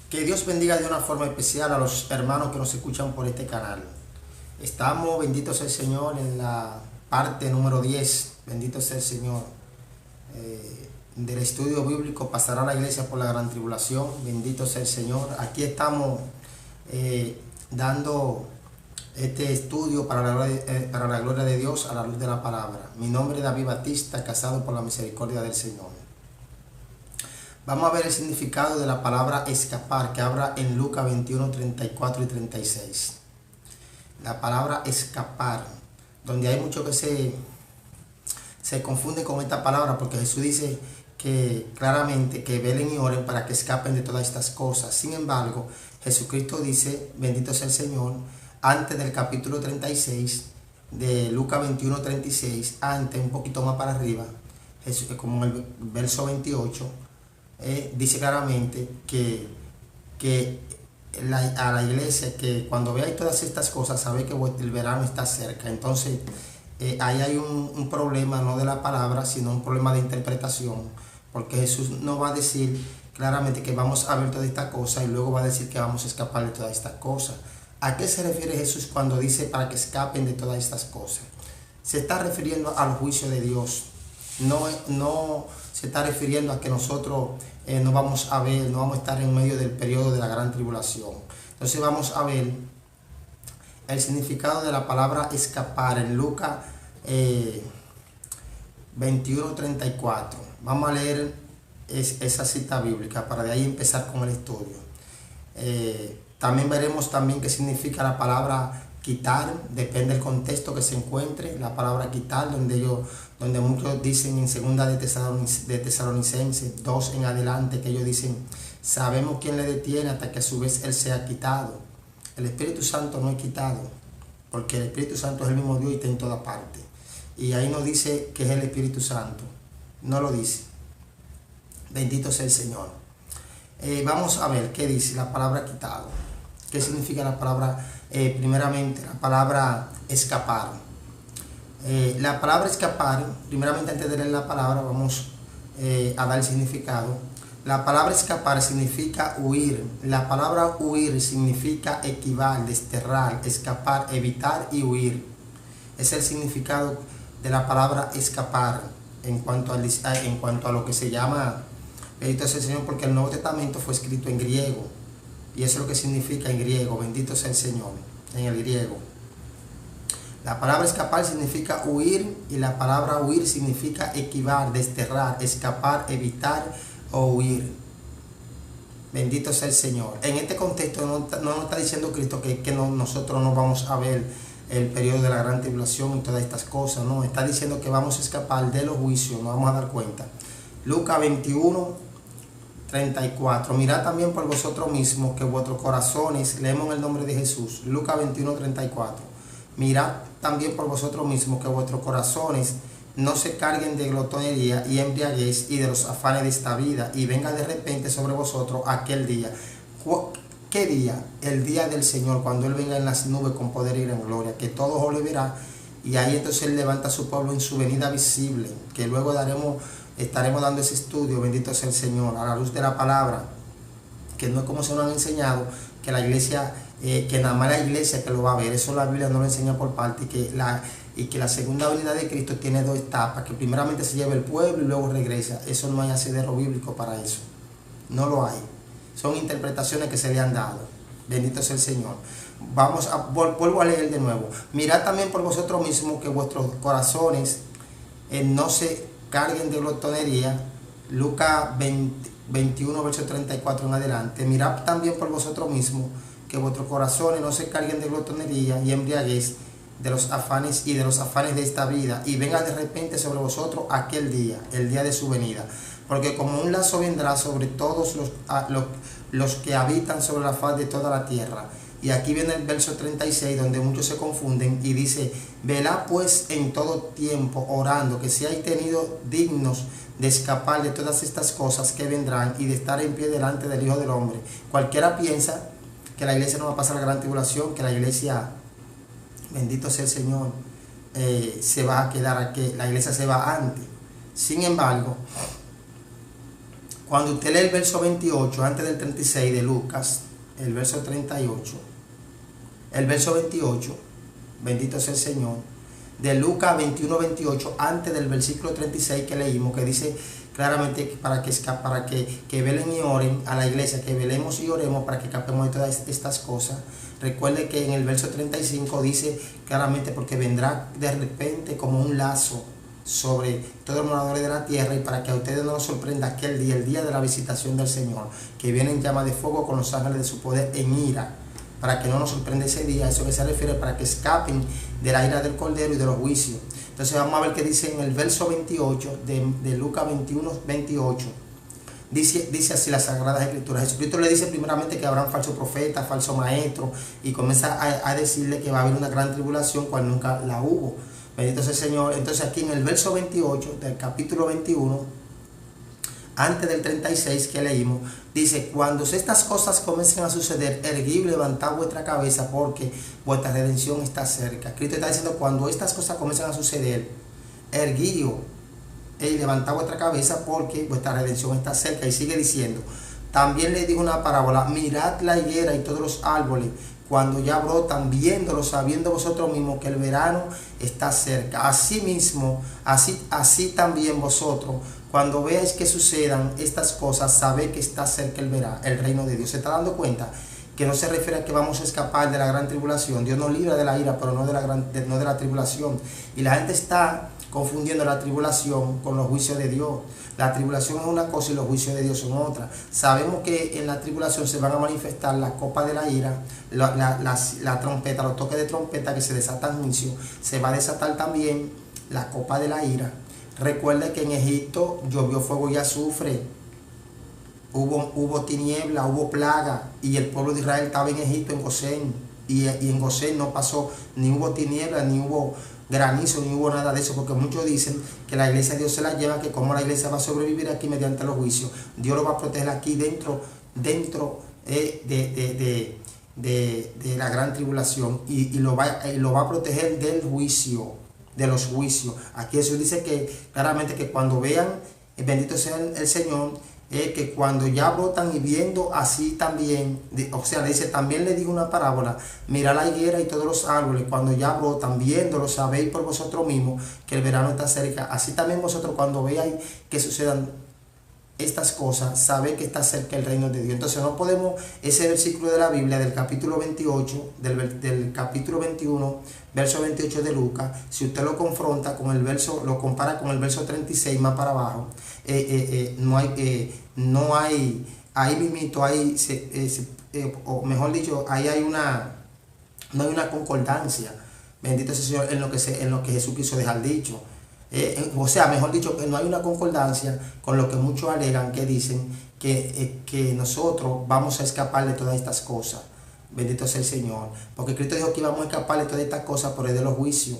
Que Dios bendiga de una forma especial a los hermanos que nos escuchan por este canal. Estamos, bendito sea el Señor, en la parte número 10, bendito sea el Señor, del estudio bíblico, pasará la iglesia por la gran tribulación, bendito sea el Señor. Aquí estamos dando este estudio para la gloria de Dios a la luz de la palabra. Mi nombre es David Batista, casado por la misericordia del Señor. Vamos a ver el significado de la palabra escapar, que habla en Lucas 21, 34 y 36. La palabra escapar, donde hay muchos que se confunden con esta palabra, porque Jesús dice que claramente que velen y oren para que escapen de todas estas cosas. Sin embargo, Jesucristo dice, bendito sea el Señor, antes del capítulo 36 de Lucas 21, 36, antes, un poquito más para arriba, Jesús, como en el verso 28, dice claramente que a la iglesia, que cuando veáis todas estas cosas, sabe que el verano está cerca. Entonces, ahí hay un problema, no de la palabra, sino un problema de interpretación, porque Jesús no va a decir claramente que vamos a ver toda esta cosa y luego va a decir que vamos a escapar de todas estas cosas. ¿A qué se refiere Jesús cuando dice para que escapen de todas estas cosas? Se está refiriendo al juicio de Dios. No se está refiriendo a que nosotros no vamos a ver, no vamos a estar en medio del periodo de la gran tribulación. Entonces vamos a ver el significado de la palabra escapar en Lucas 21, 34. Vamos a leer esa cita bíblica para de ahí empezar con el estudio. También veremos también qué significa la palabra quitar, depende del contexto que se encuentre. La palabra quitar, donde muchos dicen en segunda de Tesalonicenses 2 en adelante, que ellos dicen, sabemos quién le detiene hasta que a su vez él sea quitado. El Espíritu Santo no es quitado, porque el Espíritu Santo es el mismo Dios y está en toda parte. Y ahí no dice que es el Espíritu Santo, no lo dice. Bendito sea el Señor. Vamos a ver qué dice la palabra quitado. ¿Qué significa la palabra? Primeramente, la palabra escapar. La palabra escapar, primeramente antes de leer la palabra, vamos a dar el significado. La palabra escapar significa huir. La palabra huir significa esquivar, desterrar, escapar, evitar y huir. Es el significado de la palabra escapar en cuanto a lo que se llama, bendito sea el Señor, porque el Nuevo Testamento fue escrito en griego. Y eso es lo que significa en griego, bendito sea el Señor, en el griego. La palabra escapar significa huir y la palabra huir significa esquivar, desterrar, escapar, evitar o huir. Bendito sea el Señor. En este contexto no nos está diciendo Cristo que nosotros no vamos a ver el periodo de la gran tribulación y todas estas cosas. No, está diciendo que vamos a escapar de los juicios, nos vamos a dar cuenta. Lucas 21, 34. Mirad también por vosotros mismos que vuestros corazones, leemos en el nombre de Jesús, Lucas 21, 34. Mirad también por vosotros mismos que vuestros corazones no se carguen de glotonería y embriaguez y de los afanes de esta vida, y venga de repente sobre vosotros aquel día. ¿Qué día? El día del Señor, cuando Él venga en las nubes con poder y gran gloria, que todos os le verán, y ahí entonces Él levanta a su pueblo en su venida visible, que luego estaremos dando ese estudio, bendito sea el Señor, a la luz de la palabra, que no es como se nos han enseñado, que la iglesia, que nada más la iglesia que lo va a ver. Eso la Biblia no lo enseña por parte, y que la segunda venida de Cristo tiene dos etapas, que primeramente se lleva el pueblo y luego regresa. Eso no hay asidero bíblico para eso, no lo hay. Son interpretaciones que se le han dado. Bendito sea el Señor. Vuelvo a leer de nuevo. Mirad también por vosotros mismos que vuestros corazones no se carguen de glotonería. Lucas 21, verso 34 en adelante. Mirad también por vosotros mismos que vuestros corazones no se carguen de glotonería y embriaguez de los afanes de esta vida, y venga de repente sobre vosotros aquel día, el día de su venida. Porque como un lazo vendrá sobre todos los que habitan sobre la faz de toda la tierra. Y aquí viene el verso 36, donde muchos se confunden y dice, velad pues en todo tiempo orando, que seáis tenidos dignos de escapar de todas estas cosas que vendrán y de estar en pie delante del Hijo del Hombre. Cualquiera piensa que la iglesia no va a pasar la gran tribulación, que la iglesia, bendito sea el Señor, se va a quedar aquí, la iglesia se va antes. Sin embargo, Cuando usted lee el verso 28, antes del 36 de Lucas, el verso 38, el verso 28, bendito sea el Señor, de Lucas 21-28, antes del versículo 36 que leímos, que dice claramente que velen y oren a la iglesia, que velemos y oremos para que escapemos de todas estas cosas. Recuerde que en el verso 35 dice claramente, porque vendrá de repente como un lazo sobre todos los moradores de la tierra, y para que a ustedes no los sorprenda aquel día, el día de la visitación del Señor, que viene en llama de fuego con los ángeles de su poder en ira, para que no nos sorprenda ese día. Eso que se refiere para que escapen de la ira del Cordero y de los juicios. Entonces vamos a ver qué dice en el verso 28 de Lucas 21-28. Dice así las Sagradas Escrituras. Jesucristo le dice primeramente que habrán falsos profetas, falsos maestros, y comienza a decirle que va a haber una gran tribulación cual nunca la hubo. Bendito sea el Señor. Entonces aquí en el verso 28 del capítulo 21, antes del 36 que leímos, dice: cuando estas cosas comiencen a suceder, erguid, levantad vuestra cabeza, porque vuestra redención está cerca. Cristo está diciendo, cuando estas cosas comiencen a suceder, erguid y levantad vuestra cabeza, porque vuestra redención está cerca. Y sigue diciendo, también le dijo una parábola: mirad la higuera y todos los árboles, cuando ya brotan, viéndolo, sabiendo vosotros mismos que el verano está cerca. Asimismo, así también vosotros, cuando veáis que sucedan estas cosas, sabed que está cerca el reino de Dios. ¿Se está dando cuenta? Que no se refiere a que vamos a escapar de la gran tribulación. Dios nos libra de la ira, pero no de la tribulación. Y la gente está confundiendo la tribulación con los juicios de Dios. La tribulación es una cosa y los juicios de Dios son otra. Sabemos que en la tribulación se van a manifestar la copa de la ira, la trompeta, los toques de trompeta que se desatan juicio. Se va a desatar también la copa de la ira. Recuerde que en Egipto llovió fuego y azufre, hubo tiniebla, hubo plaga, y el pueblo de Israel estaba en Egipto, en Gosén, y en Gosén no pasó, ni hubo tiniebla, ni hubo granizo, ni hubo nada de eso, porque muchos dicen que la iglesia de Dios se la lleva, que como la iglesia va a sobrevivir aquí mediante los juicios, Dios lo va a proteger aquí dentro de la gran tribulación, y lo va a proteger del juicio, de los juicios. Aquí Jesús dice que claramente que cuando vean, bendito sea el Señor, que cuando ya brotan y viendo así también, o sea, le dice, también le digo una parábola: mirad la higuera y todos los árboles, cuando ya brotan, viéndolo, sabéis por vosotros mismos que el verano está cerca. Así también vosotros, cuando veáis que sucedan estas cosas, sabéis que está cerca el reino de Dios. Entonces no podemos, ese versículo de la Biblia del capítulo 28, del capítulo 21, verso 28 de Lucas, si usted lo confronta con el verso, lo compara con el verso 36 más para abajo, no hay, ahí mismito hay, o mejor dicho, ahí no hay una concordancia, bendito sea el Señor, en lo que Jesús quiso dejar dicho. O sea, mejor dicho, que no hay una concordancia con lo que muchos alegan, que dicen que nosotros vamos a escapar de todas estas cosas. Bendito sea el Señor, porque Cristo dijo que íbamos a escapar de todas estas cosas, pero es de los juicios,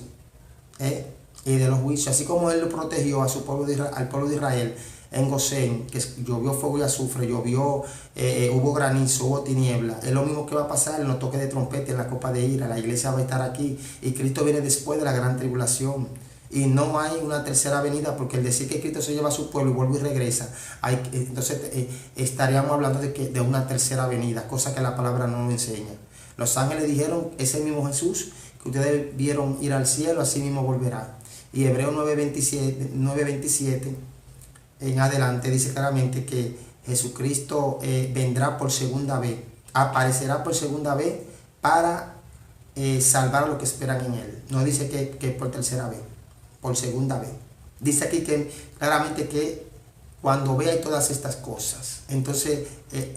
y de los juicios, así como Él lo protegió a su pueblo al pueblo de Israel en Gosén, que llovió fuego y azufre, hubo granizo, hubo tiniebla. Es lo mismo que va a pasar en los toques de trompeta, en la copa de ira. La iglesia va a estar aquí, y Cristo viene después de la gran tribulación. Y no hay una tercera venida, porque el decir que Cristo se lleva a su pueblo y vuelve y regresa, entonces estaríamos hablando de una tercera venida, cosa que la palabra no nos enseña. Los ángeles dijeron: ese mismo Jesús que ustedes vieron ir al cielo, así mismo volverá. Y Hebreos 9:27 en adelante dice claramente que Jesucristo vendrá por segunda vez, aparecerá por segunda vez para salvar a los que esperan en Él. No dice que por tercera vez, por segunda vez. Dice aquí que claramente que cuando vea todas estas cosas. Entonces,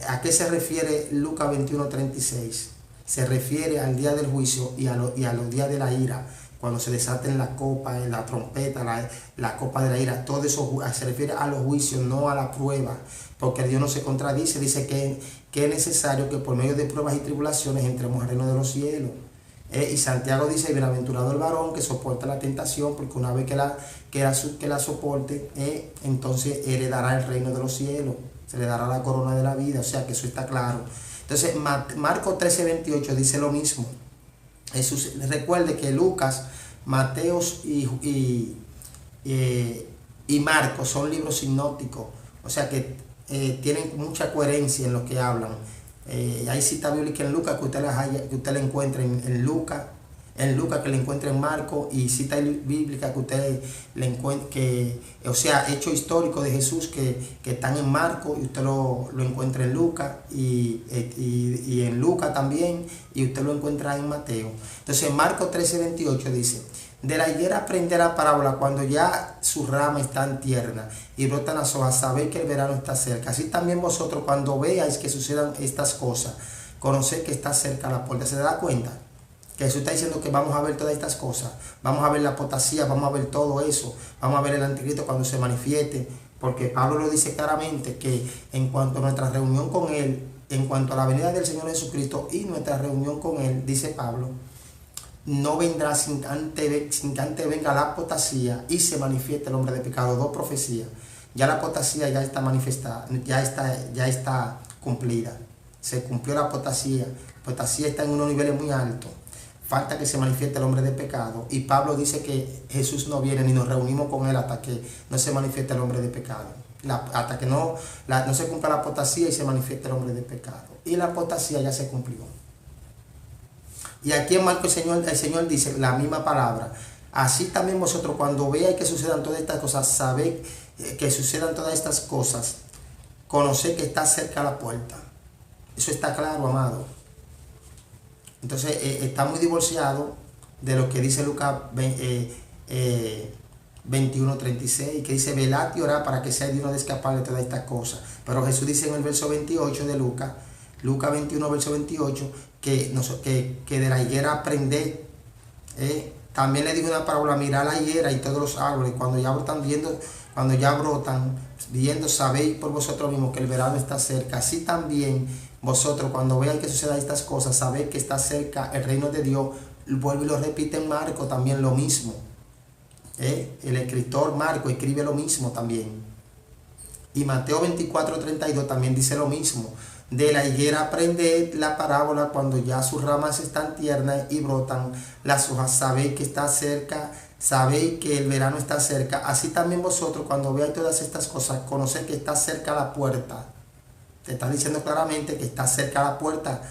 ¿a qué se refiere Lucas 21:36? Se refiere al día del juicio y a los días de la ira, cuando se desaten la copa, la trompeta, la copa de la ira. Todo eso se refiere a los juicios, no a la prueba, porque Dios no se contradice. Dice que es necesario que por medio de pruebas y tribulaciones entremos al reino de los cielos. Y Santiago dice: bienaventurado el varón que soporta la tentación, porque una vez que la soporte, entonces heredará el reino de los cielos, se le dará la corona de la vida. O sea que eso está claro. Entonces Marcos 13:28 dice lo mismo. Recuerde que Lucas, Mateos y Marcos son libros sinópticos. O sea que tienen mucha coherencia en lo que hablan. Hay citas bíblicas en Lucas que usted la encuentra en Lucas, que le encuentra en Marcos, y cita bíblica que usted le encuentre, o sea, hechos históricos de Jesús que están en Marcos y usted lo encuentra en Lucas, y en Lucas también, y usted lo encuentra en Mateo. Entonces en Marcos 13:28 dice: de la higuera aprende la parábola cuando ya sus ramas están tiernas y brotan las hojas, sabéis que el verano está cerca. Así también vosotros, cuando veáis que sucedan estas cosas, conoced que está cerca la puerta. ¿Se da cuenta? Que Jesús está diciendo que vamos a ver todas estas cosas. Vamos a ver la apostasía, vamos a ver todo eso. Vamos a ver el anticristo cuando se manifieste. Porque Pablo lo dice claramente, que en cuanto a nuestra reunión con Él, en cuanto a la venida del Señor Jesucristo y nuestra reunión con Él, dice Pablo, no vendrá sin que antes venga la apostasía y se manifieste el hombre de pecado. Dos profecías. Ya la apostasía ya está manifestada, ya está cumplida. Se cumplió la apostasía. La apostasía está en unos niveles muy altos. Falta que se manifieste el hombre de pecado. Y Pablo dice que Jesús no viene ni nos reunimos con Él hasta que no se manifieste el hombre de pecado. Hasta que no se cumpla la apostasía y se manifieste el hombre de pecado. Y la apostasía ya se cumplió. Y aquí en Marcos el Señor dice la misma palabra. Así también vosotros, cuando veáis que sucedan todas estas cosas, sabéis que sucedan todas estas cosas, conoced que está cerca la puerta. Eso está claro, amado. Entonces está muy divorciado de lo que dice Lucas 21:36, que dice: velad y orad para que seáis dignos de escapar de todas estas cosas. Pero Jesús dice en el verso 28 de Lucas 21, verso 28, que de la higuera aprended. También le dijo una parábola: mirad la higuera y todos los árboles, cuando ya brotan, viendo, sabéis por vosotros mismos que el verano está cerca. Así también vosotros, cuando veáis que sucedan estas cosas, sabéis que está cerca el reino de Dios. Vuelve y lo repite en Marco también lo mismo. El escritor Marco escribe lo mismo también. Y Mateo 24:32 también dice lo mismo. De la higuera aprended la parábola cuando ya sus ramas están tiernas y brotan las hojas, sabéis que está cerca, sabéis que el verano está cerca. Así también vosotros, cuando veáis todas estas cosas, conoced que está cerca la puerta. Te está diciendo claramente que está cerca la puerta.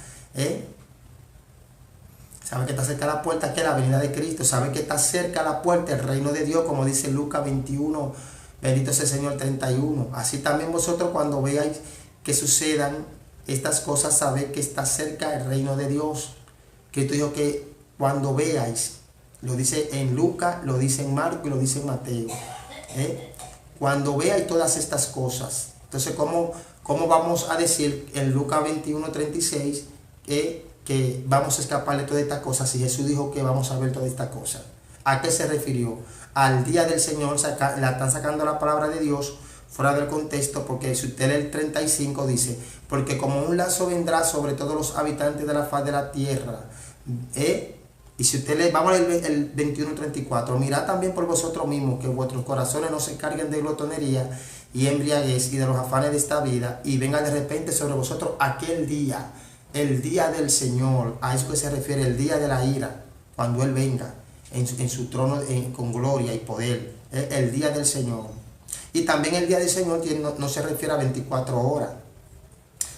Sabe que está cerca la puerta, que es la venida de Cristo. Sabe que está cerca la puerta, el reino de Dios, como dice Lucas 21, bendito sea el Señor, 31. Así también vosotros, cuando veáis que sucedan estas cosas, sabéis que está cerca el reino de Dios. Cristo dijo que cuando veáis, lo dice en Lucas, lo dice en Marco y lo dice en Mateo. Cuando veáis todas estas cosas. Entonces, ¿cómo vamos a decir en Lucas 21:36 que vamos a escapar de todas estas cosas si Jesús dijo que vamos a ver todas estas cosas? ¿A qué se refirió? Al día del Señor. La están sacando la palabra de Dios fuera del contexto, porque si usted lee el 35 dice: porque como un lazo vendrá sobre todos los habitantes de la faz de la tierra. Y si usted lee, vamos a leer el 21:34, mirad también por vosotros mismos que vuestros corazones no se carguen de glotonería y embriaguez y de los afanes de esta vida, y venga de repente sobre vosotros aquel día, el día del Señor. A eso que se refiere el día de la ira, cuando Él venga en su trono con gloria y poder, el día del Señor. Y también el día del Señor no se refiere a 24 horas,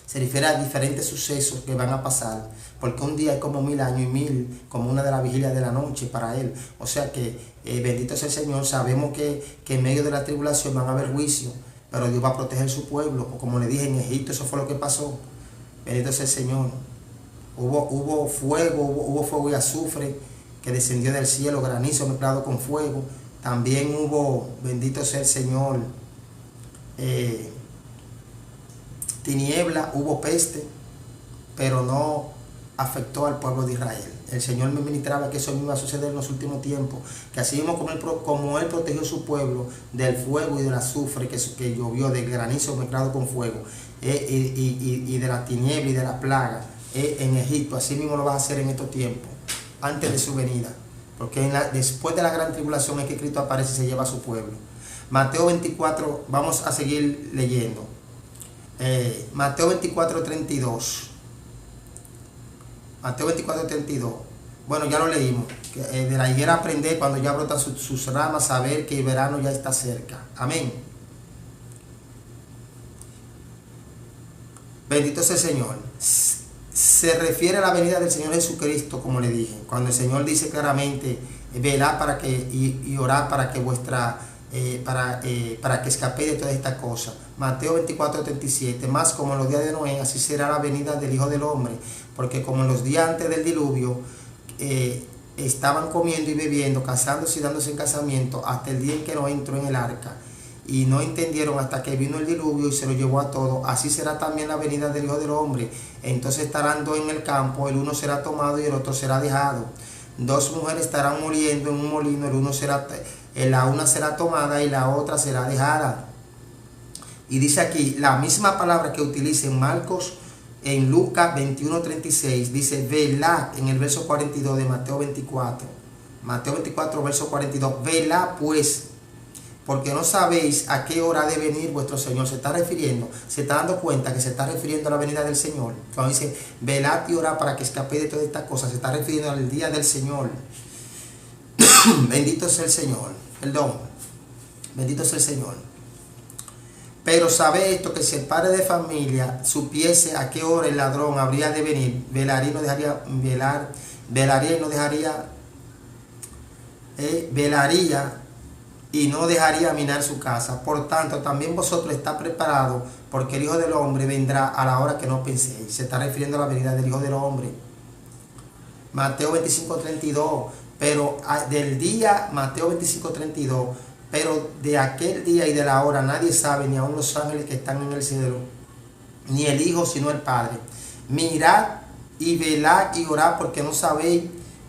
se refiere a diferentes sucesos que van a pasar, porque un día es como 1000 años y 1000 como una de las vigilias de la noche para Él. O sea que bendito sea el Señor. Sabemos que en medio de la tribulación van a haber juicio, pero Dios va a proteger su pueblo. O como le dije, en Egipto eso fue lo que pasó. Bendito sea el Señor. Hubo fuego y azufre que descendió del cielo, granizo mezclado con fuego. También hubo, bendito sea el Señor, tiniebla, hubo peste, pero no afectó al pueblo de Israel. El Señor me ministraba que eso mismo iba a suceder en los últimos tiempos, que así mismo como Él protegió a su pueblo del fuego y del azufre que llovió, del granizo mezclado con fuego, y de la tiniebla y de la plaga en Egipto, así mismo lo va a hacer en estos tiempos, antes de su venida. Porque después de la gran tribulación es que Cristo aparece y se lleva a su pueblo. Mateo 24, vamos a seguir leyendo. Mateo 24:32. Mateo 24:32. Bueno, ya lo leímos. De la higuera aprender cuando ya brotan sus ramas, saber que el verano ya está cerca. Amén. Bendito sea el Señor. Se refiere a la venida del Señor Jesucristo, como le dije. Cuando el Señor dice claramente, velad para que, y orad para que para que escapéis de todas estas cosas. Mateo 24:37. Más como en los días de Noé, así será la venida del Hijo del Hombre. Porque como en los días antes del diluvio, estaban comiendo y bebiendo, casándose y dándose en casamiento, hasta el día en que Noé entró en el arca. Y no entendieron hasta que vino el diluvio y se lo llevó a todos. Así será también la venida del Hijo del Hombre. Entonces estarán dos en el campo, el uno será tomado y el otro será dejado. Dos mujeres estarán moliendo en un molino, la una será tomada y la otra será dejada. Y dice aquí, la misma palabra que utiliza en Marcos, en Lucas 21:36, dice velad en el verso 42 de Mateo 24. Mateo 24, verso 42. Velad pues, porque no sabéis a qué hora ha de venir vuestro Señor. Se está dando cuenta que se está refiriendo a la venida del Señor. Cuando dice, velad y orad para que escapéis de todas estas cosas, se está refiriendo al día del Señor. Bendito sea el Señor. Perdón. Bendito sea el Señor. Pero sabe esto, que si el padre de familia supiese a qué hora el ladrón habría de venir, velaría y no dejaría, velaría y no dejaría minar su casa. Por tanto, también vosotros estáis preparados, porque el Hijo del Hombre vendrá a la hora que no penséis. Se está refiriendo a la venida del Hijo del Hombre. Mateo 25:32. Pero del día, Mateo 25:32, pero de aquel día y de la hora nadie sabe, ni aun los ángeles que están en el cielo, ni el Hijo, sino el Padre. Mirad y velad y orad, porque no sabéis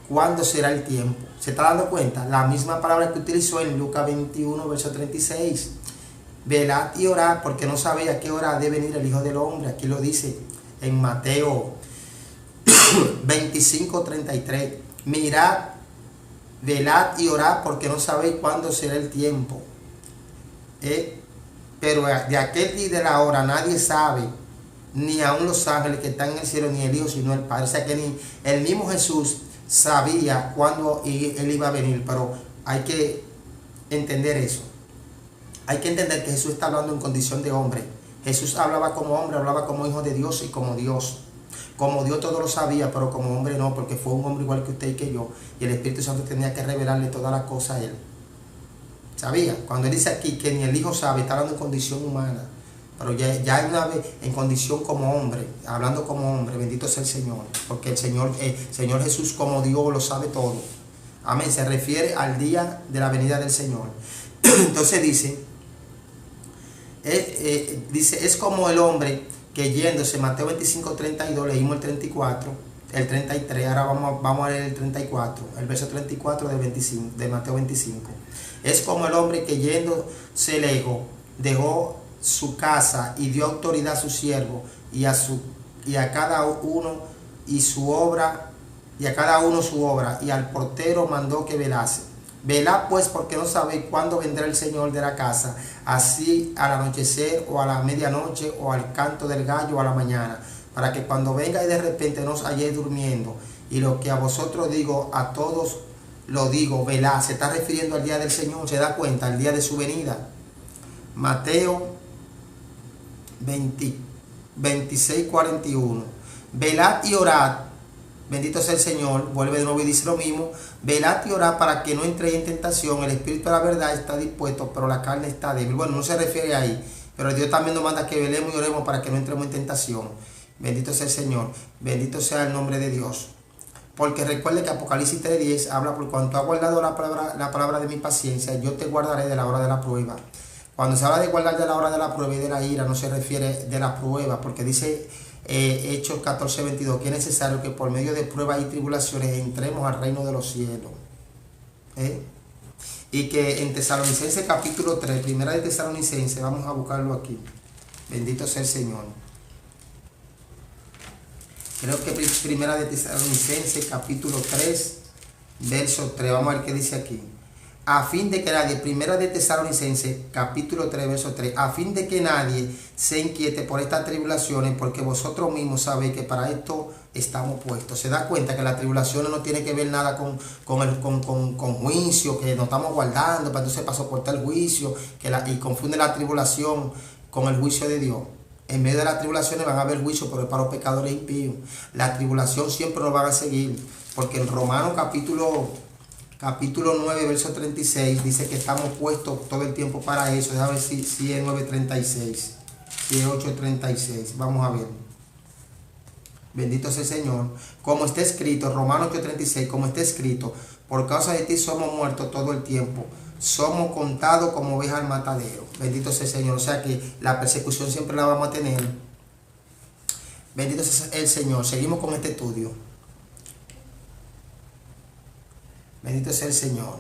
cuándo será el tiempo. ¿Se está dando cuenta? La misma palabra que utilizó en Lucas 21, verso 36. Velad y orad, porque no sabéis a qué hora debe venir el Hijo del Hombre. Aquí lo dice en Mateo 25:33. Mirad, velad y orad, porque no sabéis cuándo será el tiempo. Pero de aquel día y de la hora nadie sabe, ni aun los ángeles que están en el cielo, ni el Hijo, sino el Padre. O sea que ni el mismo Jesús sabía cuándo Él iba a venir. Pero hay que entender eso. Hay que entender que Jesús está hablando en condición de hombre. Jesús hablaba como hombre, hablaba como hijo de Dios y como Dios. Como Dios todo lo sabía, pero como hombre no, porque fue un hombre igual que usted y que yo. Y el Espíritu Santo tenía que revelarle todas las cosas a él. ¿Sabía? Cuando él dice aquí que ni el Hijo sabe, está hablando en condición humana. Pero ya una vez en condición como hombre, hablando como hombre, bendito sea el Señor. Porque el Señor Jesús como Dios lo sabe todo. Amén. Se refiere al día de la venida del Señor. Entonces dice, es como el hombre que yéndose, Mateo 25:32, leímos el 34, el 33, ahora vamos a leer el 34, el verso 34 de Mateo 25. Es como el hombre que yéndose lejos, dejó su casa y dio autoridad a su siervo y a cada uno su obra, y al portero mandó que velase. Velad pues, porque no sabéis cuándo vendrá el Señor de la casa, así al anochecer o a la medianoche o al canto del gallo o a la mañana, para que cuando venga y de repente no os halléis durmiendo. Y lo que a vosotros digo, a todos lo digo, velad. Se está refiriendo al día del Señor, se da cuenta, al día de su venida. Mateo 26:41. Velad y orad. Bendito sea el Señor. Vuelve de nuevo y dice lo mismo. Velad y orad para que no entréis en tentación. El espíritu de la verdad está dispuesto, pero la carne está débil. Bueno, no se refiere ahí, pero Dios también nos manda que velemos y oremos para que no entremos en tentación. Bendito sea el Señor. Bendito sea el nombre de Dios. Porque recuerde que Apocalipsis 3:10 habla: por cuanto ha guardado la palabra de mi paciencia, yo te guardaré de la hora de la prueba. Cuando se habla de guardar de la hora de la prueba y de la ira, no se refiere de la prueba, porque dice Hechos 14:22, que es necesario que por medio de pruebas y tribulaciones entremos al reino de los cielos. Y que en Tesalonicenses capítulo 3, primera de Tesalonicenses, vamos a buscarlo aquí. Bendito sea el Señor. Creo que primera de Tesalonicenses capítulo 3, verso 3. Vamos a ver qué dice aquí. A fin de que nadie, primera de Tesalonicenses capítulo 3, verso 3, a fin de que nadie se inquiete por estas tribulaciones, porque vosotros mismos sabéis que para esto estamos puestos. Se da cuenta que la tribulación no tiene que ver nada con juicio, que nos estamos guardando para entonces para soportar el juicio, y confunde la tribulación con el juicio de Dios. En medio de las tribulaciones van a haber juicio, pero es para los pecadores impíos. La tribulación siempre nos van a seguir, porque en Romanos capítulo 9, verso 36, dice que estamos puestos todo el tiempo para eso. Déjame ver si es 9:36, si es 8:36. Vamos a ver. Bendito sea el Señor. Como está escrito, Romanos 8:36, como está escrito, por causa de ti somos muertos todo el tiempo. Somos contados como ovejas al matadero. Bendito sea el Señor. O sea que la persecución siempre la vamos a tener. Bendito sea el Señor. Seguimos con este estudio. Bendito sea el Señor.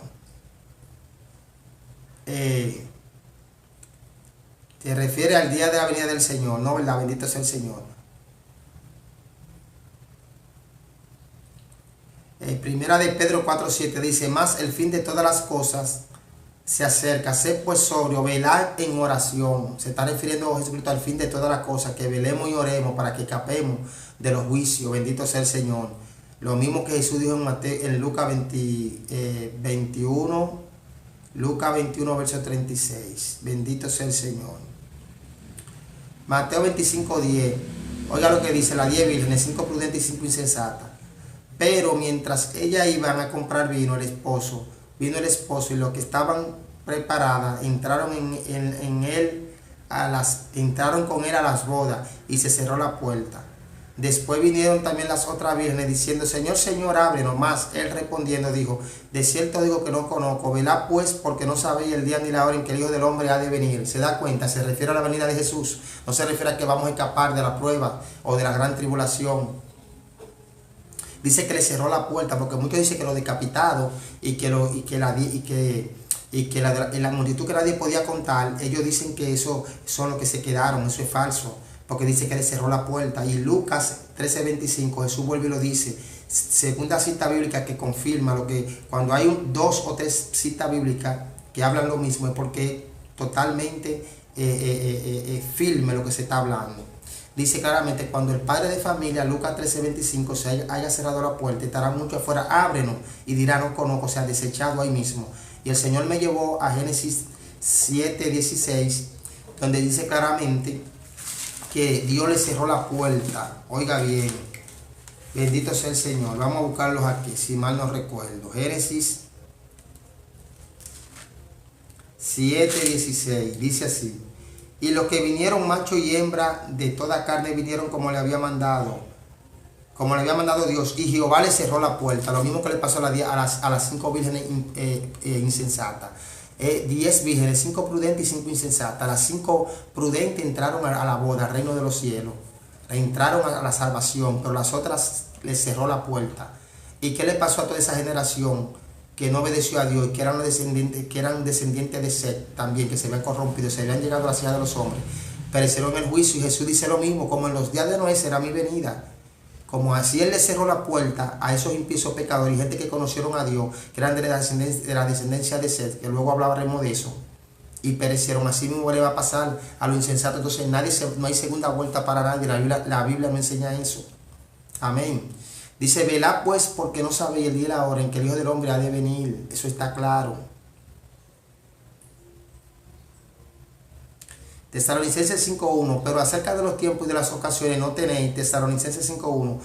Te refiere al día de la venida del Señor, ¿no? ¿Verdad? Bendito sea el Señor. Primera de Pedro 4:7 dice, más el fin de todas las cosas se acerca, sed pues sobrio, velad en oración. Se está refiriendo Jesucristo al fin de todas las cosas, que velemos y oremos para que escapemos de los juicios. Bendito sea el Señor. Lo mismo que Jesús dijo en Lucas 21, Lucas 21, verso 36. Bendito sea el Señor. Mateo 25:10. Oiga lo que dice, las 10 vírgenes, 5 prudentes y 5 insensatas. Pero mientras ellas iban a comprar vino el esposo y los que estaban preparadas entraron entraron con él a las bodas y se cerró la puerta. Después vinieron también las otras vírgenes diciendo, Señor, Señor, ábrenos. Mas él respondiendo dijo, de cierto digo que no conozco. Velad pues, porque no sabéis el día ni la hora en que el Hijo del Hombre ha de venir. ¿Se da cuenta? Se refiere a la venida de Jesús. No se refiere a que vamos a escapar de la prueba o de la gran tribulación. Dice que le cerró la puerta, porque muchos dicen que lo decapitado y que la multitud que nadie podía contar, ellos dicen que eso son los que se quedaron. Eso es falso, porque dice que le cerró la puerta. Y Lucas 13:25, Jesús vuelve y lo dice, segunda cita bíblica que confirma lo que, cuando hay 2 o 3 citas bíblicas que hablan lo mismo, es porque totalmente firme lo que se está hablando. Dice claramente, cuando el padre de familia, Lucas 13:25, se haya cerrado la puerta, estarán muchos afuera, ábrenos, y dirán, no conozco, o sea, desechado ahí mismo. Y el Señor me llevó a Génesis 7:16, donde dice claramente que Dios le cerró la puerta. Oiga bien, bendito sea el Señor. Vamos a buscarlos aquí, si mal no recuerdo. Génesis 7:16, dice así. Y los que vinieron macho y hembra de toda carne vinieron como le había mandado Dios. Y Jehová le cerró la puerta. Lo mismo que le pasó a las 5 vírgenes insensatas. 10 vírgenes, 5 prudentes y 5 insensatas. Las 5 prudentes entraron a la boda, al reino de los cielos. Entraron a la salvación, pero las otras le cerró la puerta. ¿Y qué le pasó a toda esa generación que no obedeció a Dios y que eran descendientes de Set también, que se habían corrompido, se habían llegado a la ciudad de los hombres? Perecieron en el juicio. Y Jesús dice lo mismo, como en los días de Noé será mi venida. Como así él le cerró la puerta a esos impíos pecadores y gente que conocieron a Dios, que eran de la descendencia de Set, que luego hablaremos de eso, y perecieron, así mismo le va a pasar a los insensatos. Entonces no hay segunda vuelta para nadie. La Biblia no enseña eso. Amén. Dice, velad pues, porque no sabéis el día y la hora en que el Hijo del Hombre ha de venir. Eso está claro. Tesalonicenses 5:1, pero acerca de los tiempos y de las ocasiones no tenéis, Tesalonicenses 5:1,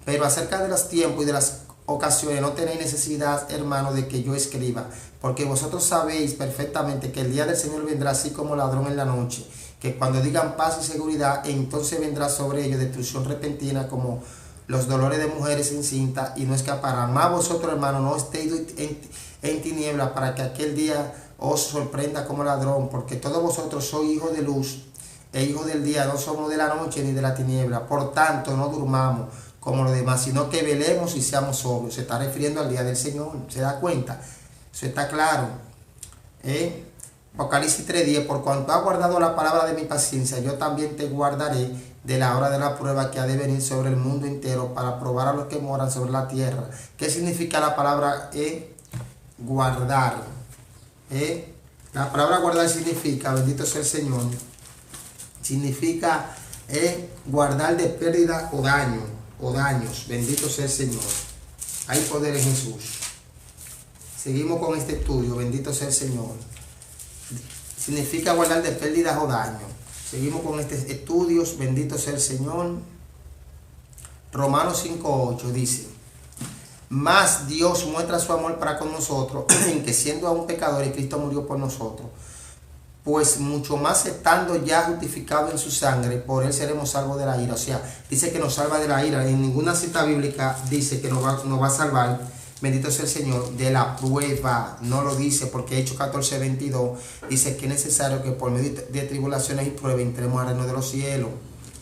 pero acerca de los tiempos y de las ocasiones no tenéis necesidad, hermano, de que yo escriba, porque vosotros sabéis perfectamente que el día del Señor vendrá así como ladrón en la noche, que cuando digan paz y seguridad, entonces vendrá sobre ellos destrucción repentina como los dolores de mujeres encintas, y no escaparán. Más vosotros, hermanos, no estéis en tinieblas, para que aquel día os sorprenda como ladrón, porque todos vosotros sois hijos de luz e hijos del día, no somos de la noche ni de la tiniebla. Por tanto, no durmamos como los demás, sino que velemos y seamos sobrios. Se está refiriendo al día del Señor. ¿Se da cuenta? Eso está claro. Apocalipsis 3:10, por cuanto has guardado la palabra de mi paciencia, yo también te guardaré de la hora de la prueba que ha de venir sobre el mundo entero, para probar a los que moran sobre la tierra. ¿Qué significa la palabra guardar? La palabra guardar significa, bendito sea el Señor, significa guardar de pérdida o daños. Bendito sea el Señor. Hay poder en Jesús. Seguimos con este estudio. Bendito sea el Señor. Significa guardar de pérdidas o daños. Seguimos con estos estudios. Bendito sea el Señor. Romanos 5:8 dice: mas Dios muestra su amor para con nosotros, en que siendo aún pecadores, Cristo murió por nosotros. Pues mucho más estando ya justificado en su sangre, por él seremos salvos de la ira. O sea, dice que nos salva de la ira. En ninguna cita bíblica dice que nos va a salvar, bendito sea el Señor, de la prueba. No lo dice, porque Hechos 14:22 dice que es necesario que por medio de tribulaciones y pruebas entremos al reino de los cielos.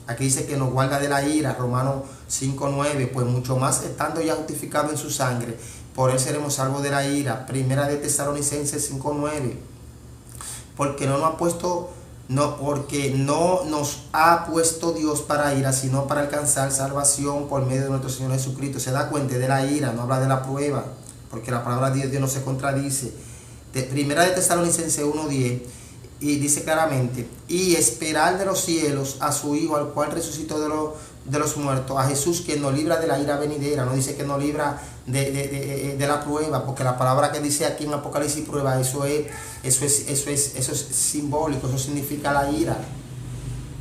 Aquí dice que nos guarda de la ira, Romanos 5:9, pues mucho más estando ya justificado en su sangre, por él seremos salvos de la ira. Primera de Tesalonicenses 5:9. Porque porque no nos ha puesto Dios para ira, sino para alcanzar salvación por medio de nuestro Señor Jesucristo. Se da cuenta de la ira, no habla de la prueba, porque la palabra de Dios no se contradice. Primera de Tesalonicenses 1:10, y dice claramente: y esperar de los cielos a su Hijo, al cual resucitó de los muertos, a Jesús, que nos libra de la ira venidera. No dice que nos libra de la prueba, porque la palabra que dice aquí en Apocalipsis prueba, eso es simbólico, eso significa la ira.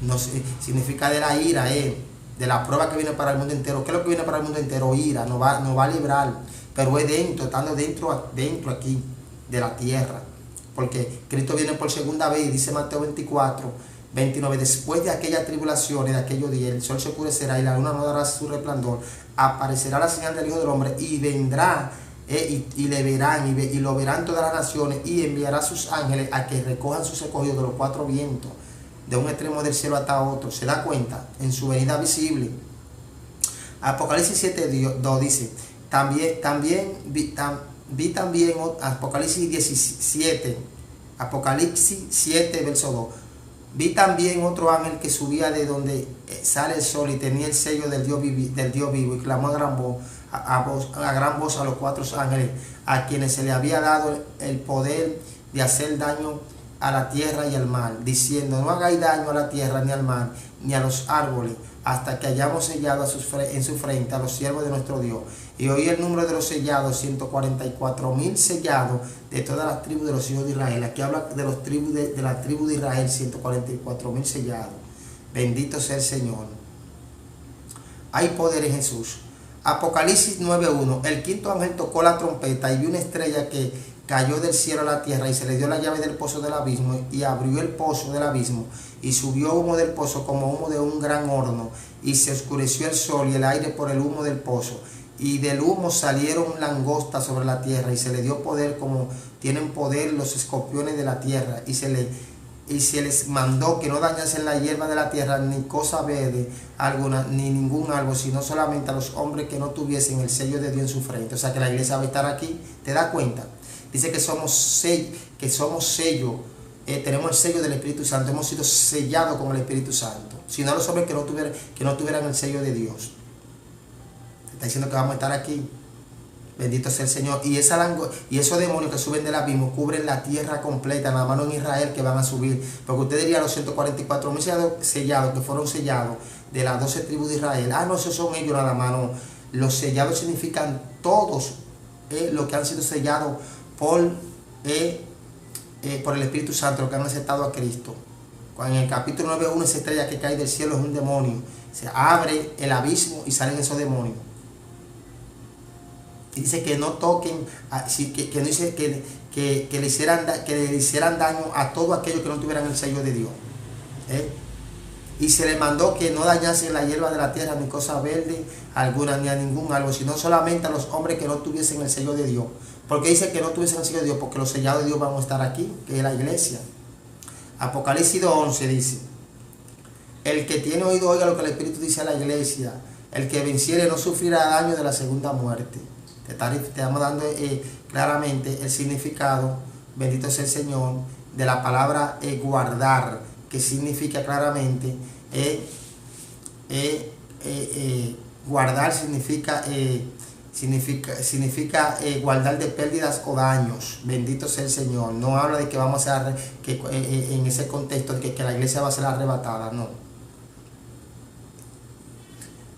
No significa de la ira, de la prueba que viene para el mundo entero. ¿Qué es lo que viene para el mundo entero? Ira, nos va a librar, pero es dentro, estando dentro aquí de la tierra. Porque Cristo viene por segunda vez, dice Mateo 24:29, después de aquellas tribulaciones, de aquellos días, el sol se oscurecerá y la luna no dará su resplandor, aparecerá la señal del Hijo del Hombre, y vendrá, y le verán, y lo verán todas las naciones, y enviará a sus ángeles a que recojan sus escogidos de los cuatro vientos, de un extremo del cielo hasta otro. Se da cuenta en su venida visible. Apocalipsis 7:2 dice: vi también Apocalipsis 7, verso 2. Vi también otro ángel que subía de donde sale el sol, y tenía el sello del Dios vivo, y clamó a gran voz a los cuatro ángeles, a quienes se le había dado el poder de hacer daño a la tierra y al mar, diciendo: no hagáis daño a la tierra, ni al mar, ni a los árboles, hasta que hayamos sellado en su frente a los siervos de nuestro Dios. Y oí el número de los sellados, 144,000 sellados de todas las tribus de los hijos de Israel. Aquí habla de la tribu de Israel, 144,000 sellados. Bendito sea el Señor. Hay poder en Jesús. Apocalipsis 9:1. El quinto ángel tocó la trompeta, y vi una estrella que cayó del cielo a la tierra, y se le dio la llave del pozo del abismo, y abrió el pozo del abismo, y subió humo del pozo como humo de un gran horno, y se oscureció el sol y el aire por el humo del pozo, y del humo salieron langostas sobre la tierra, y se le dio poder como tienen poder los escorpiones de la tierra, y se les mandó que no dañasen la hierba de la tierra, ni cosa verde alguna, ni ningún árbol, sino solamente a los hombres que no tuviesen el sello de Dios en su frente. O sea que la iglesia va a estar aquí. ¿Te das cuenta? Dice que somos sello, tenemos el sello del Espíritu Santo, hemos sido sellados con el Espíritu Santo. Si no, los hombres que no tuvieran el sello de Dios. Está diciendo que vamos a estar aquí. Bendito sea el Señor. Y esos demonios que suben del abismo cubren la tierra completa, nada más no en Israel que van a subir. Porque usted diría los 144,000 sellados que fueron sellados de las 12 tribus de Israel. No, esos son ellos nada más. No. Los sellados significan todos los que han sido sellados por el Espíritu Santo, los que han aceptado a Cristo. En el capítulo 9:1, esa estrella que cae del cielo es un demonio. Se abre el abismo y salen esos demonios. Y dice que no toquen, que no dice que le hicieran daño a todos aquellos que no tuvieran el sello de Dios. Y se le mandó que no dañasen la hierba de la tierra, ni cosa verde alguna, ni a ningún árbol, sino solamente a los hombres que no tuviesen el sello de Dios. ¿Por qué dice que no tuviesen el sello de Dios? Porque los sellados de Dios van a estar aquí, que es la iglesia. Apocalipsis 2:11 dice: el que tiene oído oiga lo que el Espíritu dice a la iglesia. El que venciere no sufrirá daño de la segunda muerte. Te estamos dando claramente el significado, bendito sea el Señor, de la palabra guardar, que significa claramente guardar significa guardar de pérdidas o daños. Bendito sea el Señor. No habla de que vamos a en ese contexto de que la iglesia va a ser arrebatada, no.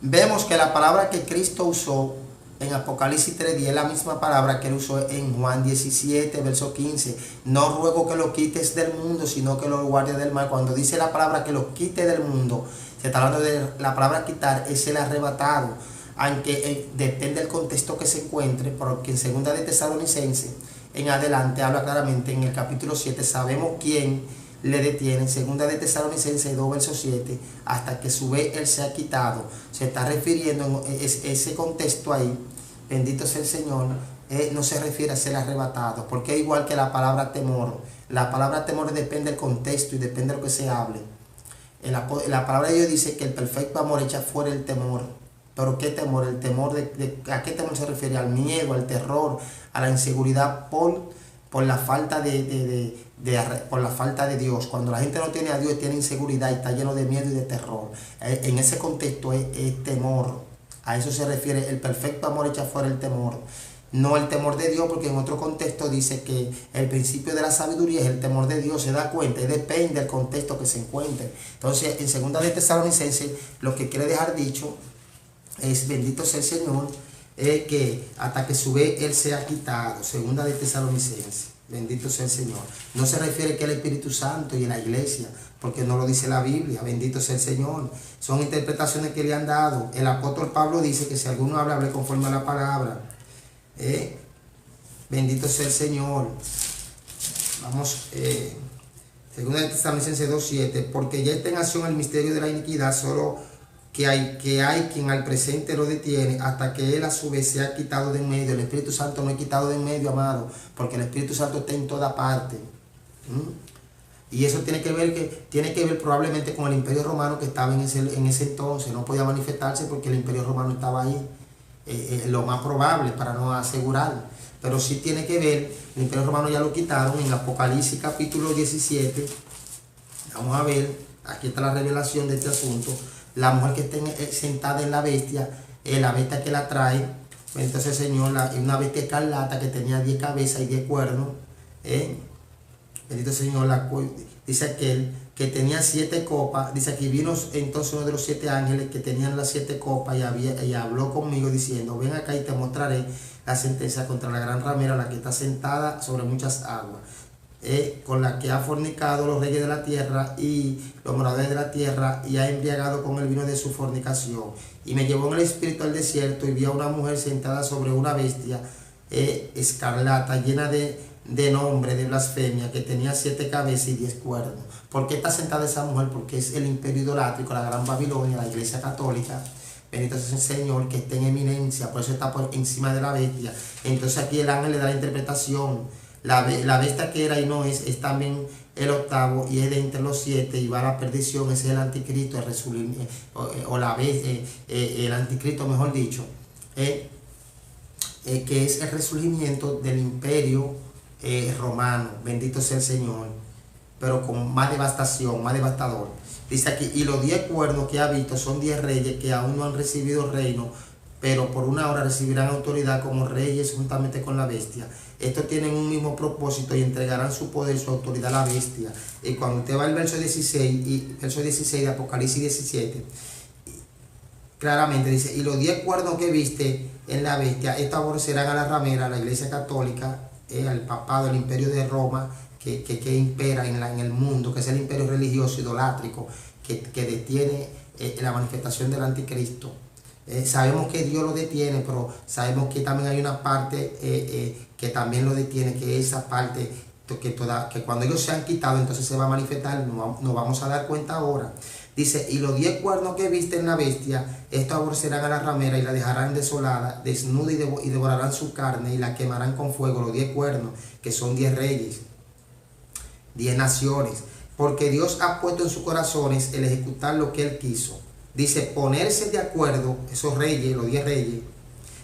Vemos que la palabra que Cristo usó en Apocalipsis 3:10 es la misma palabra que él usó en Juan 17, verso 15. No ruego que lo quites del mundo, sino que lo guardes del mal. Cuando dice la palabra que lo quite del mundo, se está hablando de la palabra quitar, es el arrebatado. Aunque depende del contexto que se encuentre, porque en 2 de Tesalonicenses en adelante habla claramente en el capítulo 7, sabemos quién le detiene. En 2 de Tesalonicenses 2, verso 7, hasta que su vez él se ha quitado. Se está refiriendo en ese contexto ahí, bendito sea el Señor, no se refiere a ser arrebatado, porque es igual que la palabra temor. La palabra temor depende del contexto y depende de lo que se hable. La palabra de Dios dice que el perfecto amor echa fuera el temor. ¿Pero qué temor? El temor ¿a qué temor se refiere? Al miedo, al terror, a la inseguridad por la falta por la falta de Dios. Cuando la gente no tiene a Dios, tiene inseguridad y está lleno de miedo y de terror. En ese contexto es temor. A eso se refiere. El perfecto amor echa fuera el temor. No el temor de Dios, porque en otro contexto dice que el principio de la sabiduría es el temor de Dios. Se da cuenta y depende del contexto que se encuentre. Entonces, en 2 de Tesalonicenses, lo que quiere dejar dicho es, bendito sea el Señor, que hasta que su vez él sea quitado. 2 de Tesalonicenses, bendito sea el Señor. No se refiere que el Espíritu Santo y la iglesia, porque no lo dice la Biblia. Bendito sea el Señor. Son interpretaciones que le han dado. El apóstol Pablo dice que si alguno habla, hable conforme a la palabra. Bendito sea el Señor. Vamos, 2 de Tesalonicenses 2:7, porque ya está en acción el misterio de la iniquidad, solo que hay quien al presente lo detiene hasta que él a su vez se ha quitado de en medio. El Espíritu Santo no es quitado de en medio, amado, porque el Espíritu Santo está en toda parte. Y eso tiene que ver probablemente con el Imperio Romano que estaba en ese entonces. No podía manifestarse porque el Imperio Romano estaba ahí. Lo más probable, para no asegurar. Pero sí tiene que ver, el Imperio Romano ya lo quitaron en Apocalipsis capítulo 17. Vamos a ver, aquí está la revelación de este asunto. La mujer que esté sentada en la bestia que la trae, entonces Señor, una bestia escarlata que tenía 10 cabezas y 10 cuernos, bendito Señor, dice aquel que tenía 7 copas, dice aquí, vino entonces uno de los 7 ángeles que tenían las 7 copas y habló conmigo diciendo, ven acá y te mostraré la sentencia contra la gran ramera, la que está sentada sobre muchas aguas. Con la que ha fornicado los reyes de la tierra y los moradores de la tierra y ha embriagado con el vino de su fornicación. Y me llevó en el espíritu al desierto y vi a una mujer sentada sobre una bestia escarlata llena de nombre, de blasfemia, que tenía 7 cabezas y 10 cuernos. ¿Por qué está sentada esa mujer? Porque es el imperio idolátrico, la gran Babilonia, la iglesia católica. Bendito sea el Señor, que está en eminencia, por eso está por encima de la bestia. Entonces aquí el ángel le da la interpretación. La bestia que era y no es también el octavo y es de entre los 7 y va a la perdición. Ese es el anticristo, el resurgimiento, el anticristo, mejor dicho, que es el resurgimiento del imperio romano. Bendito sea el Señor, pero con más devastación, más devastador. Dice aquí, y los 10 cuernos que ha visto son 10 reyes que aún no han recibido reino, pero por una hora recibirán autoridad como reyes juntamente con la bestia. Estos tienen un mismo propósito y entregarán su poder y su autoridad a la bestia. Y cuando usted va al verso 16 de Apocalipsis 17, claramente dice, y los 10 cuernos que viste en la bestia, estos aborrecerán a la ramera, a la iglesia católica, al papado, al imperio de Roma, que impera en el mundo, que es el imperio religioso idolátrico, que detiene la manifestación del anticristo. Sabemos que Dios lo detiene, pero sabemos que también hay una parte que también lo detiene, que esa parte que cuando ellos se han quitado, entonces se va a manifestar. Nos vamos a dar cuenta ahora. Dice, y los 10 cuernos que viste en la bestia, estos aborrecerán a la ramera y la dejarán desolada, desnuda y devorarán su carne y la quemarán con fuego. Los 10 cuernos, que son 10 reyes, 10 naciones, porque Dios ha puesto en sus corazones el ejecutar lo que Él quiso. Dice, ponerse de acuerdo, esos reyes, los 10 reyes,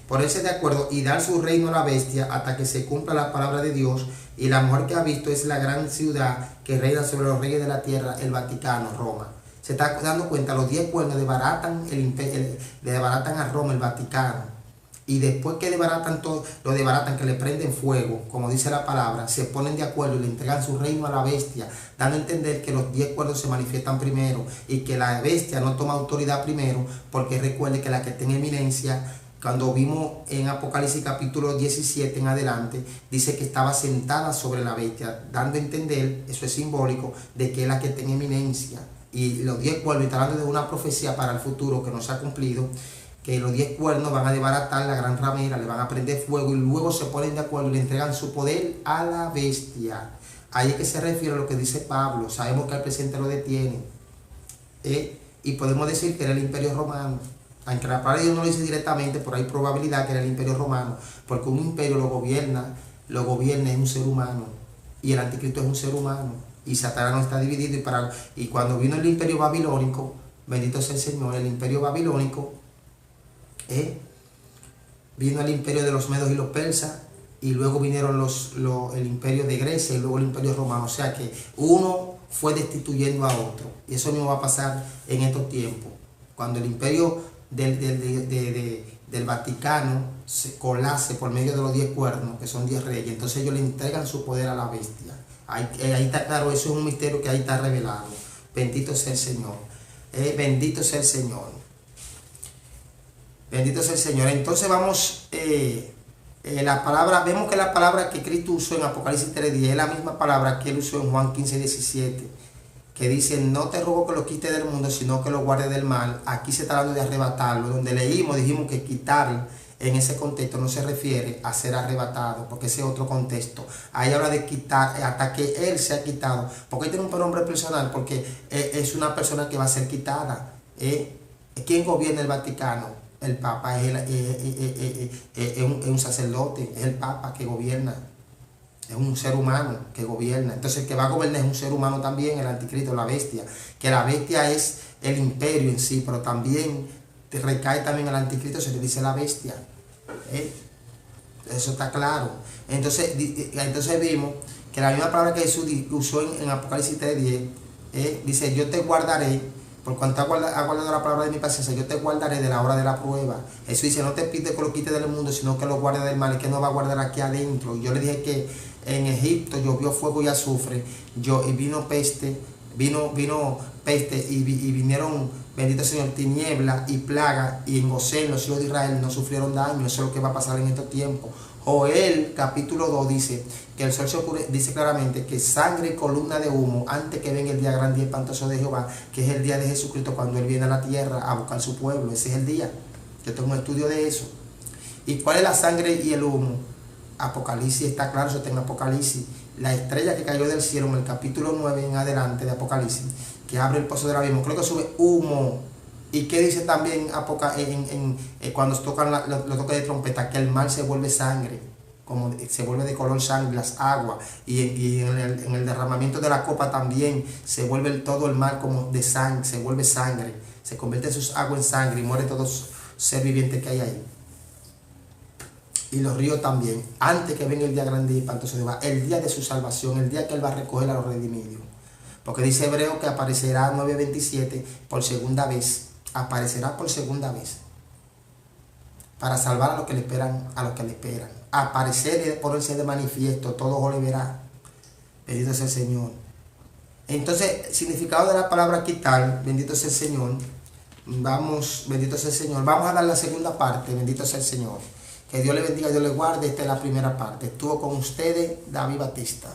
ponerse de acuerdo y dar su reino a la bestia hasta que se cumpla la palabra de Dios. Y la mujer que ha visto es la gran ciudad que reina sobre los reyes de la tierra, el Vaticano, Roma. Se está dando cuenta, los 10 cuernos desbaratan a Roma, el Vaticano. Y después que desbaratan todo, lo desbaratan, que le prenden fuego, como dice la palabra, se ponen de acuerdo y le entregan su reino a la bestia, dando a entender que los 10 cuernos se manifiestan primero y que la bestia no toma autoridad primero, porque recuerde que la que está en eminencia, cuando vimos en Apocalipsis capítulo 17 en adelante, dice que estaba sentada sobre la bestia, dando a entender, eso es simbólico, de que es la que tiene eminencia. Y los 10 cuernos, está hablando de una profecía para el futuro que no se ha cumplido, que los 10 cuernos van a desbaratar la gran ramera, le van a prender fuego y luego se ponen de acuerdo y le entregan su poder a la bestia. Ahí es que se refiere a lo que dice Pablo. Sabemos que al presente lo detiene. Y podemos decir que era el Imperio Romano. Aunque la palabra de Dios no lo dice directamente, pero hay probabilidad que era el Imperio Romano. Porque un imperio lo gobierna es un ser humano. Y el anticristo es un ser humano. Y Satanás no está dividido. Y cuando vino el Imperio Babilónico, bendito sea el Señor, el Imperio Babilónico, vino el imperio de los medos y los persas, y luego vinieron el imperio de Grecia y luego el imperio romano. O sea que uno fue destituyendo a otro, y eso mismo va a pasar en estos tiempos, cuando el imperio del Vaticano se colase por medio de los 10 cuernos, que son 10 reyes. Entonces ellos le entregan su poder a la bestia. Ahí está claro, eso es un misterio que ahí está revelado. Bendito sea el Señor, bendito sea el Señor. Bendito sea el Señor. Entonces vamos, la palabra, vemos que la palabra que Cristo usó en Apocalipsis 3:10 es la misma palabra que él usó en Juan 15:17, que dice: no te ruego que lo quites del mundo, sino que lo guardes del mal. Aquí se está hablando de arrebatarlo. Donde dijimos que quitar en ese contexto no se refiere a ser arrebatado, porque ese es otro contexto. Ahí habla de quitar hasta que él sea quitado. Porque tiene un pronombre personal, porque es una persona que va a ser quitada. ¿Quién gobierna el Vaticano? El Papa es un sacerdote, es el Papa que gobierna, es un ser humano que gobierna. Entonces el que va a gobernar es un ser humano también, el anticristo, la bestia, que la bestia es el imperio en sí, pero también recae también al anticristo, se le dice la bestia. Eso está claro. Entonces vimos que la misma palabra que Jesús usó en Apocalipsis 3:10, dice: yo te guardaré. Por cuanto ha guardado la palabra de mi paciencia, yo te guardaré de la hora de la prueba. Jesús dice: no te pide que lo quites del mundo, sino que lo guardes del mal. Es que no va a guardar aquí adentro. Yo le dije que en Egipto llovió fuego y azufre, y vino peste, y vinieron, bendito Señor, tiniebla y plaga, y en Gosén los hijos de Israel no sufrieron daño. Eso es lo que va a pasar en estos tiempos. Joel capítulo 2 dice que el sol se ocurre, dice claramente que sangre y columna de humo antes que venga el día grande y espantoso de Jehová, que es el día de Jesucristo, cuando él viene a la tierra a buscar su pueblo. Ese es el día. Yo tengo un estudio de eso. ¿Y cuál es la sangre y el humo? Apocalipsis está claro, eso está en Apocalipsis. La estrella que cayó del cielo en el capítulo 9 en adelante de Apocalipsis, que abre el pozo del abismo, creo que sube humo. ¿Y qué dice también cuando tocan los toques de trompeta? Que el mar se vuelve sangre, como se vuelve de color sangre, las aguas, y en el derramamiento de la copa también se vuelve todo el mar como de sangre, se vuelve sangre, se convierte sus aguas en sangre y muere todo ser viviente que hay ahí. Y los ríos también, antes que venga el día grande y espantoso de Jehová, el día de su salvación, el día que él va a recoger a los redimidos. Porque dice Hebreo que aparecerá 9:27 por segunda vez. Aparecerá por segunda vez para salvar a los que le esperan, aparecer y ponerse de manifiesto, todo ojo le verá. Bendito sea el Señor. Entonces, significado de la palabra quitar, bendito sea el Señor. Bendito sea el Señor. Vamos a dar la segunda parte, bendito sea el Señor. Que Dios le bendiga, Dios le guarde. Esta es la primera parte. Estuvo con ustedes David Batista.